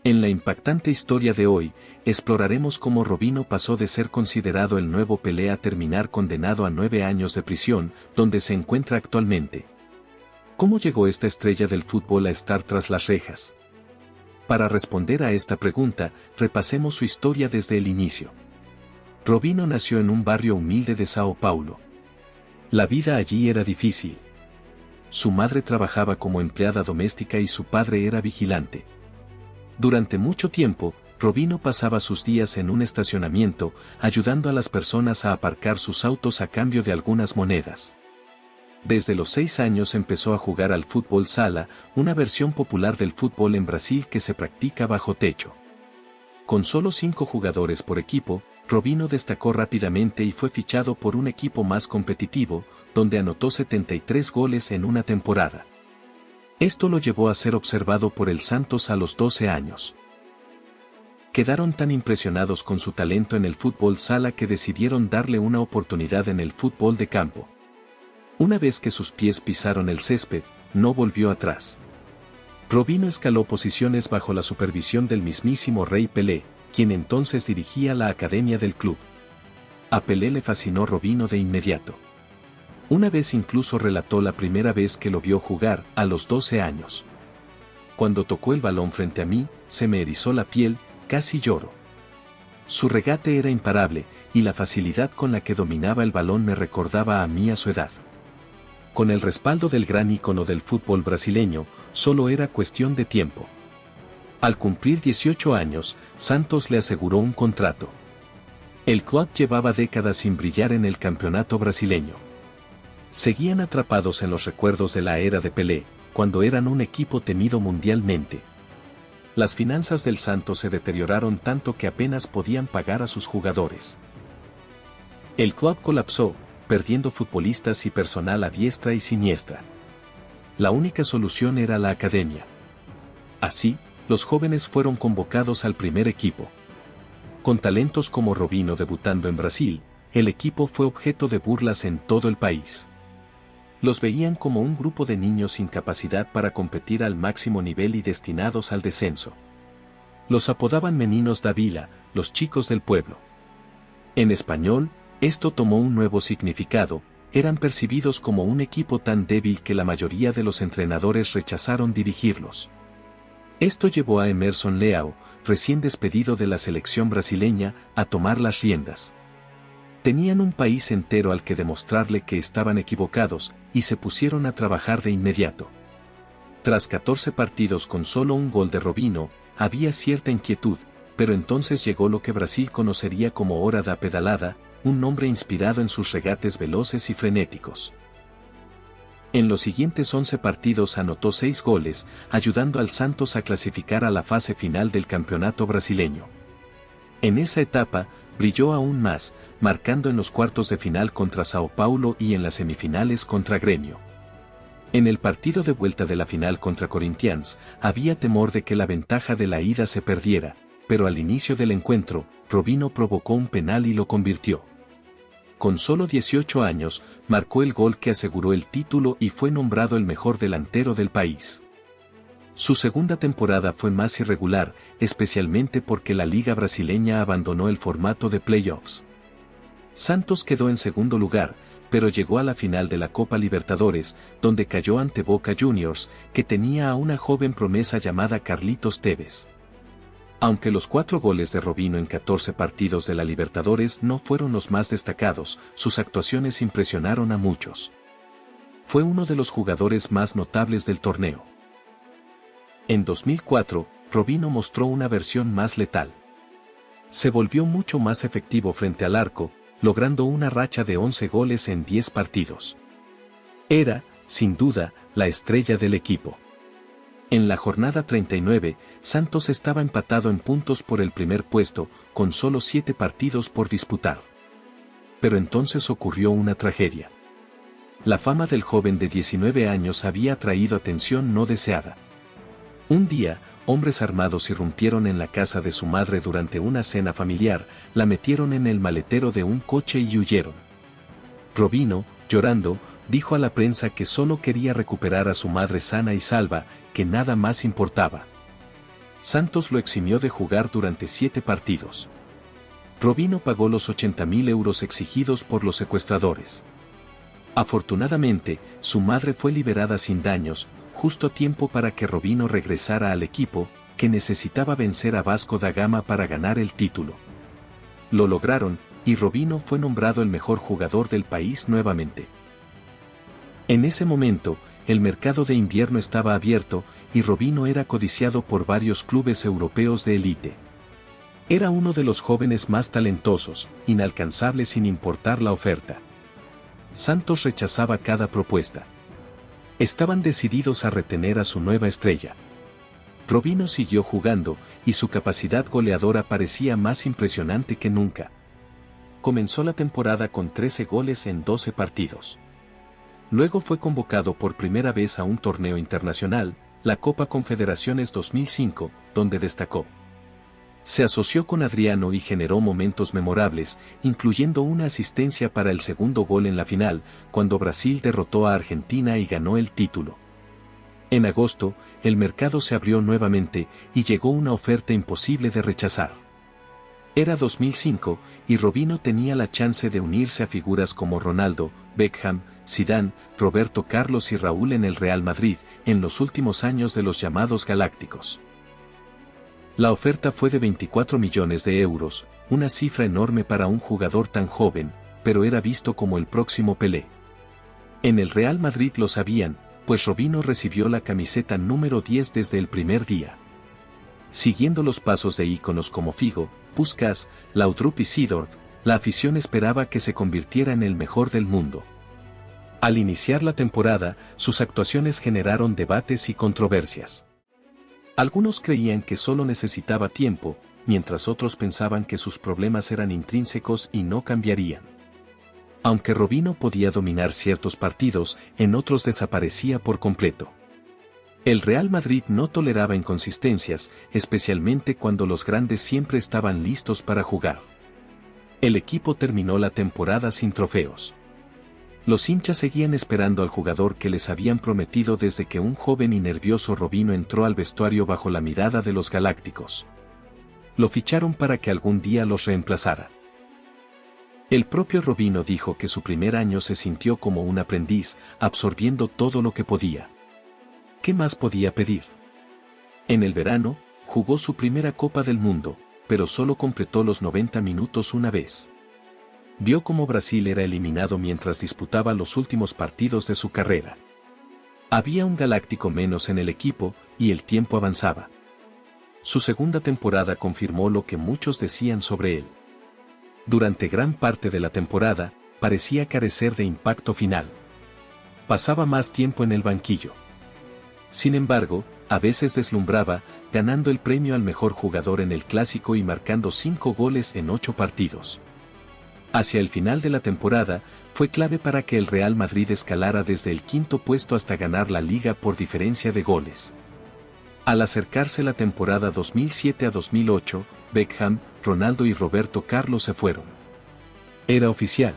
En la impactante historia de hoy, exploraremos cómo Robinho pasó de ser considerado el nuevo Pelé a terminar condenado a 9 años de prisión, donde se encuentra actualmente. ¿Cómo llegó esta estrella del fútbol a estar tras las rejas? Para responder a esta pregunta, repasemos su historia desde el inicio. Robinho nació en un barrio humilde de Sao Paulo. La vida allí era difícil. Su madre trabajaba como empleada doméstica y su padre era vigilante. Durante mucho tiempo, Robinho pasaba sus días en un estacionamiento, ayudando a las personas a aparcar sus autos a cambio de algunas monedas. Desde los 6 años empezó a jugar al fútbol sala, una versión popular del fútbol en Brasil que se practica bajo techo. Con solo 5 jugadores por equipo, Robinho destacó rápidamente y fue fichado por un equipo más competitivo, donde anotó 73 goles en una temporada. Esto lo llevó a ser observado por el Santos a los 12 años. Quedaron tan impresionados con su talento en el fútbol sala que decidieron darle una oportunidad en el fútbol de campo. Una vez que sus pies pisaron el césped, no volvió atrás. Robinho escaló posiciones bajo la supervisión del mismísimo Rei Pelé, quien entonces dirigía la academia del club. A Pelé le fascinó Robinho de inmediato. Una vez incluso relató la primera vez que lo vio jugar, a los 12 años. Cuando tocó el balón frente a mí, se me erizó la piel, casi lloro. Su regate era imparable, y la facilidad con la que dominaba el balón me recordaba a mí a su edad. Con el respaldo del gran ícono del fútbol brasileño, solo era cuestión de tiempo. Al cumplir 18 años, Santos le aseguró un contrato. El club llevaba décadas sin brillar en el campeonato brasileño. Seguían atrapados en los recuerdos de la era de Pelé, cuando eran un equipo temido mundialmente. Las finanzas del Santos se deterioraron tanto que apenas podían pagar a sus jugadores. El club colapsó, perdiendo futbolistas y personal a diestra y siniestra. La única solución era la academia. Así, los jóvenes fueron convocados al primer equipo. Con talentos como Robinho debutando en Brasil, el equipo fue objeto de burlas en todo el país. Los veían como un grupo de niños sin capacidad para competir al máximo nivel y destinados al descenso. Los apodaban Meninos da Vila, los chicos del pueblo. En español, esto tomó un nuevo significado, eran percibidos como un equipo tan débil que la mayoría de los entrenadores rechazaron dirigirlos. Esto llevó a Emerson Leão, recién despedido de la selección brasileña, a tomar las riendas. Tenían un país entero al que demostrarle que estaban equivocados, y se pusieron a trabajar de inmediato. Tras 14 partidos con solo un gol de Robinho, había cierta inquietud, pero entonces llegó lo que Brasil conocería como hora da pedalada, un nombre inspirado en sus regates veloces y frenéticos. En los siguientes 11 partidos anotó 6 goles, ayudando al Santos a clasificar a la fase final del campeonato brasileño. En esa etapa, brilló aún más, marcando en los cuartos de final contra Sao Paulo y en las semifinales contra Grêmio. En el partido de vuelta de la final contra Corinthians, había temor de que la ventaja de la ida se perdiera, pero al inicio del encuentro, Robinho provocó un penal y lo convirtió. Con solo 18 años, marcó el gol que aseguró el título y fue nombrado el mejor delantero del país. Su segunda temporada fue más irregular, especialmente porque la liga brasileña abandonó el formato de playoffs. Santos quedó en segundo lugar, pero llegó a la final de la Copa Libertadores, donde cayó ante Boca Juniors, que tenía a una joven promesa llamada Carlitos Tevez. Aunque los 4 goles de Robinho en 14 partidos de la Libertadores no fueron los más destacados, sus actuaciones impresionaron a muchos. Fue uno de los jugadores más notables del torneo. En 2004, Robinho mostró una versión más letal. Se volvió mucho más efectivo frente al arco, logrando una racha de 11 goles en 10 partidos. Era, sin duda, la estrella del equipo. En la jornada 39, Santos estaba empatado en puntos por el primer puesto, con solo 7 partidos por disputar. Pero entonces ocurrió una tragedia. La fama del joven de 19 años había atraído atención no deseada. Un día, hombres armados irrumpieron en la casa de su madre durante una cena familiar, la metieron en el maletero de un coche y huyeron. Robinho, llorando, dijo a la prensa que solo quería recuperar a su madre sana y salva, que nada más importaba. Santos lo eximió de jugar durante 7 partidos. Robinho pagó los 80.000 euros exigidos por los secuestradores. Afortunadamente, su madre fue liberada sin daños, justo a tiempo para que Robinho regresara al equipo, que necesitaba vencer a Vasco da Gama para ganar el título. Lo lograron, y Robinho fue nombrado el mejor jugador del país nuevamente. En ese momento, el mercado de invierno estaba abierto, y Robinho era codiciado por varios clubes europeos de élite. Era uno de los jóvenes más talentosos, inalcanzable sin importar la oferta. Santos rechazaba cada propuesta. Estaban decididos a retener a su nueva estrella. Robinho siguió jugando, y su capacidad goleadora parecía más impresionante que nunca. Comenzó la temporada con 13 goles en 12 partidos. Luego fue convocado por primera vez a un torneo internacional, la Copa Confederaciones 2005, donde destacó. Se asoció con Adriano y generó momentos memorables, incluyendo una asistencia para el segundo gol en la final, cuando Brasil derrotó a Argentina y ganó el título. En agosto, el mercado se abrió nuevamente, y llegó una oferta imposible de rechazar. Era 2005, y Robinho tenía la chance de unirse a figuras como Ronaldo, Beckham, Zidane, Roberto Carlos y Raúl en el Real Madrid, en los últimos años de los llamados Galácticos. La oferta fue de 24 millones de euros, una cifra enorme para un jugador tan joven, pero era visto como el próximo Pelé. En el Real Madrid lo sabían, pues Robinho recibió la camiseta número 10 desde el primer día. Siguiendo los pasos de íconos como Figo, Puskás, Laudrup y Seedorf, la afición esperaba que se convirtiera en el mejor del mundo. Al iniciar la temporada, sus actuaciones generaron debates y controversias. Algunos creían que solo necesitaba tiempo, mientras otros pensaban que sus problemas eran intrínsecos y no cambiarían. Aunque Robinho podía dominar ciertos partidos, en otros desaparecía por completo. El Real Madrid no toleraba inconsistencias, especialmente cuando los grandes siempre estaban listos para jugar. El equipo terminó la temporada sin trofeos. Los hinchas seguían esperando al jugador que les habían prometido desde que un joven y nervioso Robinho entró al vestuario bajo la mirada de los Galácticos. Lo ficharon para que algún día los reemplazara. El propio Robinho dijo que su primer año se sintió como un aprendiz, absorbiendo todo lo que podía. ¿Qué más podía pedir? En el verano, jugó su primera Copa del Mundo, pero solo completó los 90 minutos una vez. Vio cómo Brasil era eliminado mientras disputaba los últimos partidos de su carrera. Había un galáctico menos en el equipo, y el tiempo avanzaba. Su segunda temporada confirmó lo que muchos decían sobre él. Durante gran parte de la temporada, parecía carecer de impacto final. Pasaba más tiempo en el banquillo. Sin embargo, a veces deslumbraba, ganando el premio al mejor jugador en el Clásico y marcando 5 goles en 8 partidos. Hacia el final de la temporada, fue clave para que el Real Madrid escalara desde el 5º puesto hasta ganar la Liga por diferencia de goles. Al acercarse la temporada 2007 a 2008, Beckham, Ronaldo y Roberto Carlos se fueron. Era oficial.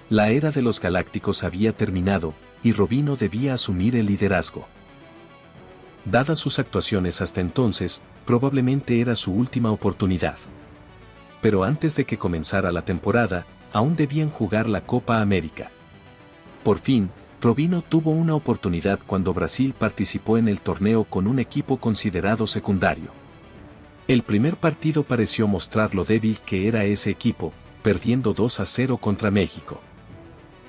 La era de los Galácticos había terminado, y Robinho debía asumir el liderazgo. Dadas sus actuaciones hasta entonces, probablemente era su última oportunidad. Pero antes de que comenzara la temporada, aún debían jugar la Copa América. Por fin, Robinho tuvo una oportunidad cuando Brasil participó en el torneo con un equipo considerado secundario. El primer partido pareció mostrar lo débil que era ese equipo, perdiendo 2-0 contra México.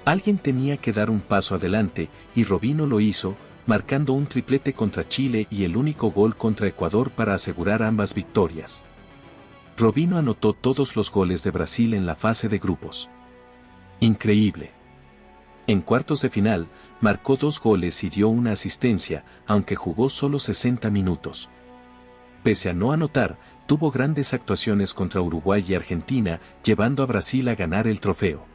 Alguien tenía que dar un paso adelante, y Robinho lo hizo, marcando un triplete contra Chile y el único gol contra Ecuador para asegurar ambas victorias. Robinho anotó todos los goles de Brasil en la fase de grupos. Increíble. En cuartos de final, marcó 2 goles y dio una asistencia, aunque jugó solo 60 minutos. Pese a no anotar, tuvo grandes actuaciones contra Uruguay y Argentina, llevando a Brasil a ganar el trofeo.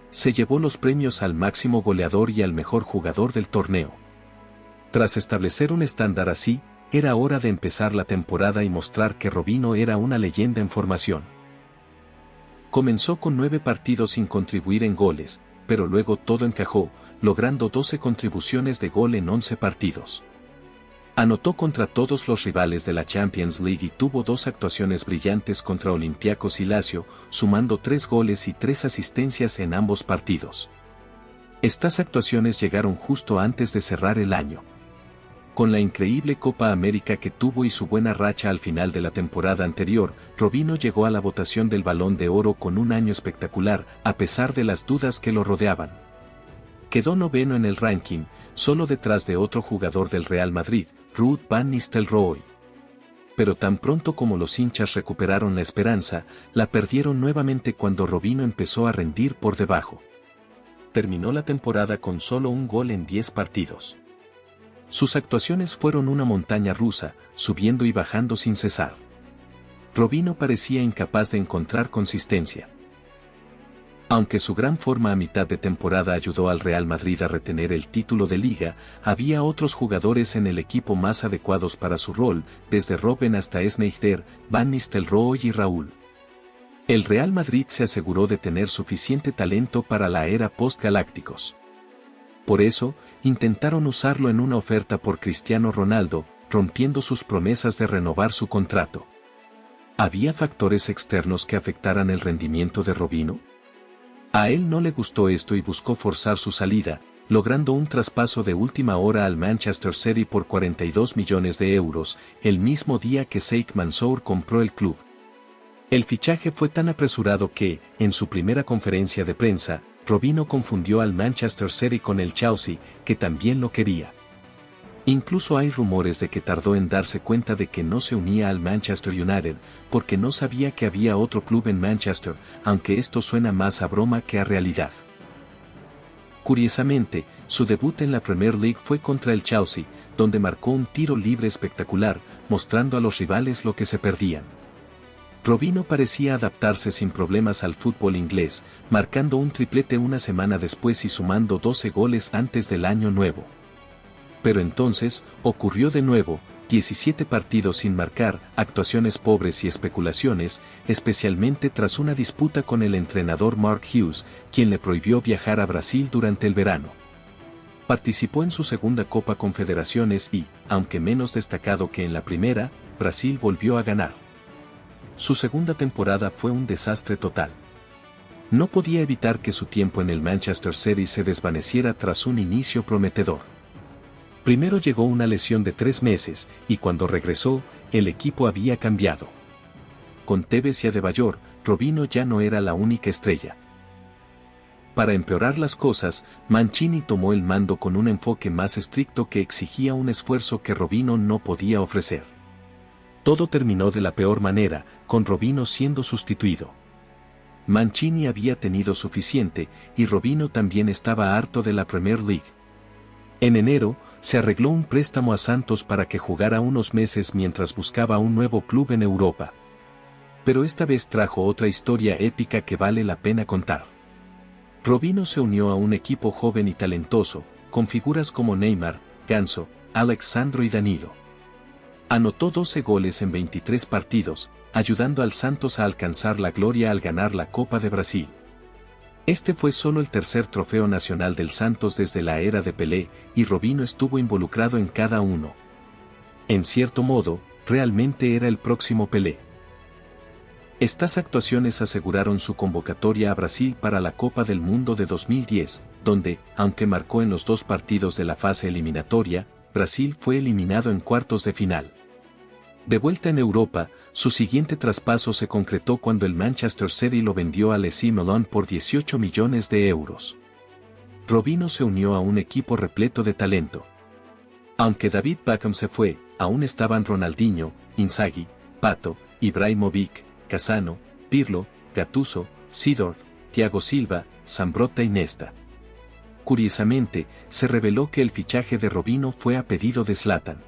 Se llevó los premios al máximo goleador y al mejor jugador del torneo. Tras establecer un estándar así, era hora de empezar la temporada y mostrar que Robinho era una leyenda en formación. Comenzó con 9 partidos sin contribuir en goles, pero luego todo encajó, logrando 12 contribuciones de gol en 11 partidos. Anotó contra todos los rivales de la Champions League y tuvo 2 actuaciones brillantes contra Olympiacos y Lazio, sumando 3 goles y 3 asistencias en ambos partidos. Estas actuaciones llegaron justo antes de cerrar el año. Con la increíble Copa América que tuvo y su buena racha al final de la temporada anterior, Robinho llegó a la votación del Balón de Oro con un año espectacular, a pesar de las dudas que lo rodeaban. Quedó noveno en el ranking, solo detrás de otro jugador del Real Madrid, Ruud van Nistelrooy. Pero tan pronto como los hinchas recuperaron la esperanza, la perdieron nuevamente cuando Robinho empezó a rendir por debajo. Terminó la temporada con solo un gol en 10 partidos. Sus actuaciones fueron una montaña rusa, subiendo y bajando sin cesar. Robinho parecía incapaz de encontrar consistencia. Aunque su gran forma a mitad de temporada ayudó al Real Madrid a retener el título de Liga, había otros jugadores en el equipo más adecuados para su rol, desde Robben hasta Sneijder, Van Nistelrooy y Raúl. El Real Madrid se aseguró de tener suficiente talento para la era post-galácticos. Por eso, intentaron usarlo en una oferta por Cristiano Ronaldo, rompiendo sus promesas de renovar su contrato. ¿Había factores externos que afectaran el rendimiento de Robinho? A él no le gustó esto y buscó forzar su salida, logrando un traspaso de última hora al Manchester City por 42 millones de euros, el mismo día que Sheikh Mansour compró el club. El fichaje fue tan apresurado que, en su primera conferencia de prensa, Robinho confundió al Manchester City con el Chelsea, que también lo quería. Incluso hay rumores de que tardó en darse cuenta de que no se unía al Manchester United, porque no sabía que había otro club en Manchester, aunque esto suena más a broma que a realidad. Curiosamente, su debut en la Premier League fue contra el Chelsea, donde marcó un tiro libre espectacular, mostrando a los rivales lo que se perdían. Robinho parecía adaptarse sin problemas al fútbol inglés, marcando un triplete una semana después y sumando 12 goles antes del año nuevo. Pero entonces, ocurrió de nuevo, 17 partidos sin marcar, actuaciones pobres y especulaciones, especialmente tras una disputa con el entrenador Mark Hughes, quien le prohibió viajar a Brasil durante el verano. Participó en su segunda Copa Confederaciones y, aunque menos destacado que en la primera, Brasil volvió a ganar. Su segunda temporada fue un desastre total. No podía evitar que su tiempo en el Manchester City se desvaneciera tras un inicio prometedor. Primero llegó una lesión de 3 meses, y cuando regresó, el equipo había cambiado. Con Tevez y Adebayor, Robinho ya no era la única estrella. Para empeorar las cosas, Mancini tomó el mando con un enfoque más estricto que exigía un esfuerzo que Robinho no podía ofrecer. Todo terminó de la peor manera, con Robinho siendo sustituido. Mancini había tenido suficiente, y Robinho también estaba harto de la Premier League. En enero, se arregló un préstamo a Santos para que jugara unos meses mientras buscaba un nuevo club en Europa. Pero esta vez trajo otra historia épica que vale la pena contar. Robinho se unió a un equipo joven y talentoso, con figuras como Neymar, Ganso, Alex Sandro y Danilo. Anotó 12 goles en 23 partidos, ayudando al Santos a alcanzar la gloria al ganar la Copa de Brasil. Este fue solo el tercer trofeo nacional del Santos desde la era de Pelé, y Robinho estuvo involucrado en cada uno. En cierto modo, realmente era el próximo Pelé. Estas actuaciones aseguraron su convocatoria a Brasil para la Copa del Mundo de 2010, donde, aunque marcó en los 2 partidos de la fase eliminatoria, Brasil fue eliminado en cuartos de final. De vuelta en Europa, su siguiente traspaso se concretó cuando el Manchester City lo vendió al AC Milan por 18 millones de euros. Robinho se unió a un equipo repleto de talento. Aunque David Beckham se fue, aún estaban Ronaldinho, Inzaghi, Pato, Ibrahimovic, Cassano, Pirlo, Gattuso, Seedorf, Thiago Silva, Zambrotta y Nesta. Curiosamente, se reveló que el fichaje de Robinho fue a pedido de Zlatan.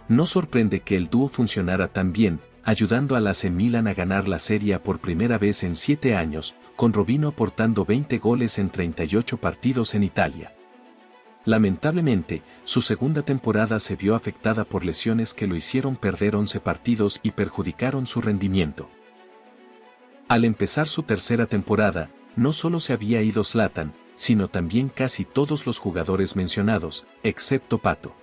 No sorprende que el dúo funcionara tan bien, ayudando al AC Milan a ganar la Serie A por primera vez en 7 años, con Robinho aportando 20 goles en 38 partidos en Italia. Lamentablemente, su segunda temporada se vio afectada por lesiones que lo hicieron perder 11 partidos y perjudicaron su rendimiento. Al empezar su tercera temporada, no solo se había ido Zlatan, sino también casi todos los jugadores mencionados, excepto Pato.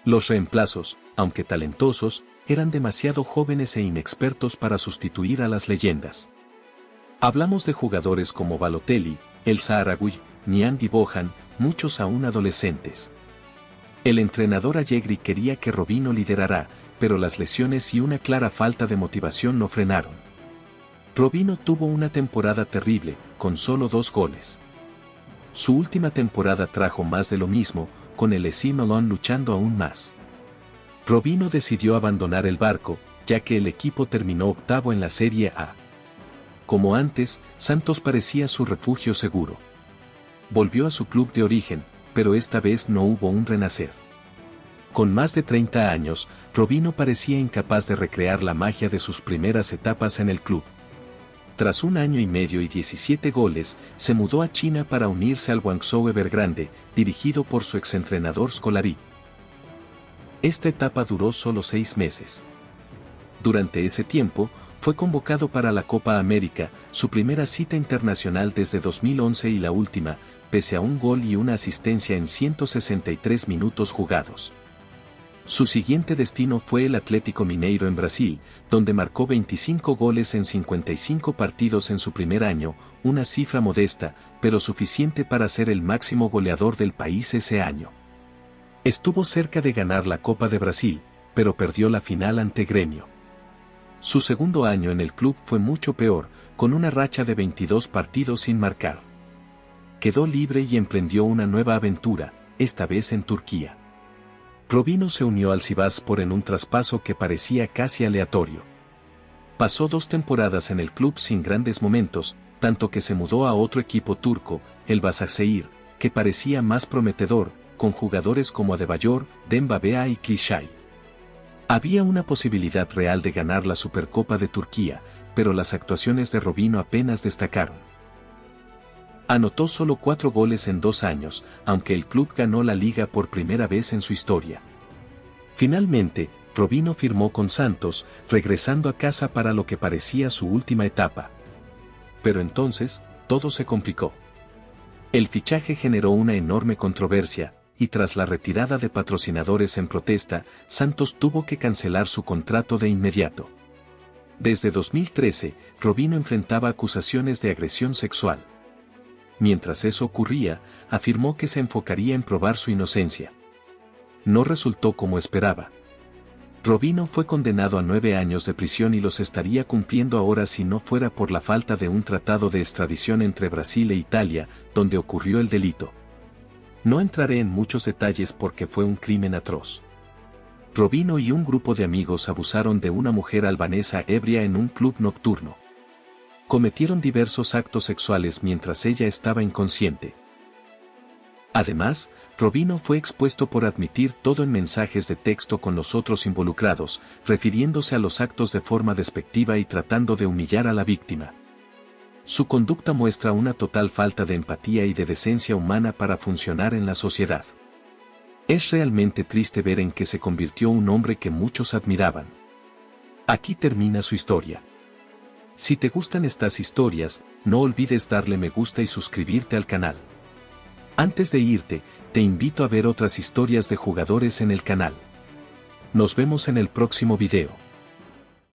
Los reemplazos, aunque talentosos, eran demasiado jóvenes e inexpertos para sustituir a las leyendas. Hablamos de jugadores como Balotelli, El Saharaui, Niang y Bojan, muchos aún adolescentes. El entrenador Allegri quería que Robinho liderara, pero las lesiones y una clara falta de motivación no frenaron. Robinho tuvo una temporada terrible, con solo 2 goles. Su última temporada trajo más de lo mismo, con el AC Milan luchando aún más. Robinho decidió abandonar el barco, ya que el equipo terminó octavo en la Serie A. Como antes, Santos parecía su refugio seguro. Volvió a su club de origen, pero esta vez no hubo un renacer. Con más de 30 años, Robinho parecía incapaz de recrear la magia de sus primeras etapas en el club. Tras 1 año y medio y 17 goles, se mudó a China para unirse al Guangzhou Evergrande, dirigido por su exentrenador Scolari. Esta etapa duró solo 6 meses. Durante ese tiempo, fue convocado para la Copa América, su primera cita internacional desde 2011 y la última, pese a un gol y una asistencia en 163 minutos jugados. Su siguiente destino fue el Atlético Mineiro en Brasil, donde marcó 25 goles en 55 partidos en su primer año, una cifra modesta, pero suficiente para ser el máximo goleador del país ese año. Estuvo cerca de ganar la Copa de Brasil, pero perdió la final ante Gremio. Su segundo año en el club fue mucho peor, con una racha de 22 partidos sin marcar. Quedó libre y emprendió una nueva aventura, esta vez en Turquía. Robinho se unió al Sivasspor en un traspaso que parecía casi aleatorio. Pasó 2 temporadas en el club sin grandes momentos, tanto que se mudó a otro equipo turco, el Başakşehir, que parecía más prometedor, con jugadores como Adebayor, Demba Ba y Klişay. Había una posibilidad real de ganar la Supercopa de Turquía, pero las actuaciones de Robinho apenas destacaron. Anotó solo 4 goles en 2 años, aunque el club ganó la liga por primera vez en su historia. Finalmente, Robinho firmó con Santos, regresando a casa para lo que parecía su última etapa. Pero entonces, todo se complicó. El fichaje generó una enorme controversia, y tras la retirada de patrocinadores en protesta, Santos tuvo que cancelar su contrato de inmediato. Desde 2013, Robinho enfrentaba acusaciones de agresión sexual. Mientras eso ocurría, afirmó que se enfocaría en probar su inocencia. No resultó como esperaba. Robinho fue condenado a 9 años de prisión y los estaría cumpliendo ahora si no fuera por la falta de un tratado de extradición entre Brasil e Italia, donde ocurrió el delito. No entraré en muchos detalles porque fue un crimen atroz. Robinho y un grupo de amigos abusaron de una mujer albanesa ebria en un club nocturno. Cometieron diversos actos sexuales mientras ella estaba inconsciente. Además, Robinho fue expuesto por admitir todo en mensajes de texto con los otros involucrados, refiriéndose a los actos de forma despectiva y tratando de humillar a la víctima. Su conducta muestra una total falta de empatía y de decencia humana para funcionar en la sociedad. Es realmente triste ver en qué se convirtió un hombre que muchos admiraban. Aquí termina su historia. Si te gustan estas historias, no olvides darle me gusta y suscribirte al canal. Antes de irte, te invito a ver otras historias de jugadores en el canal. Nos vemos en el próximo video.